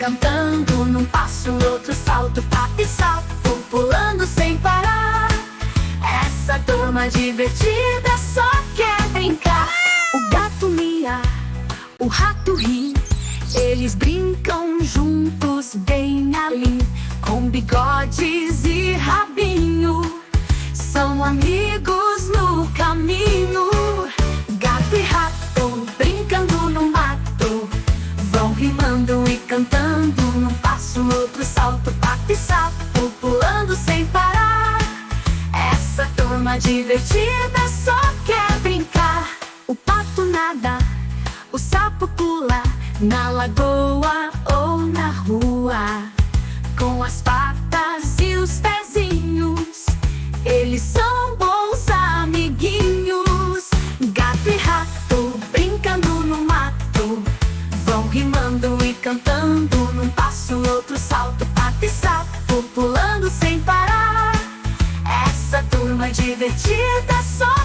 cantando num passo, outro salto, pato e sapo, pulando sem parar. Essa turma divertida só quer brincar. O gato mia, o rato ri, eles brincam juntos bem ali, com bigodes e rabinho, são amigos no caminho. Gato e rato brincando no mato, vão rimando e cantando num passo, outro salto, pato e sapo, pulando sem parar. Essa turma divertida só quer brincar. O pato nada, o sapo pula, na lagoa ou na rua, com as patas e os pezinhos, eles são bons amiguinhos. Gato e rato brincando no mato, vão rimando e cantando num passo, outro salto, pato e sapo, pulando sem parar. Essa turma divertida só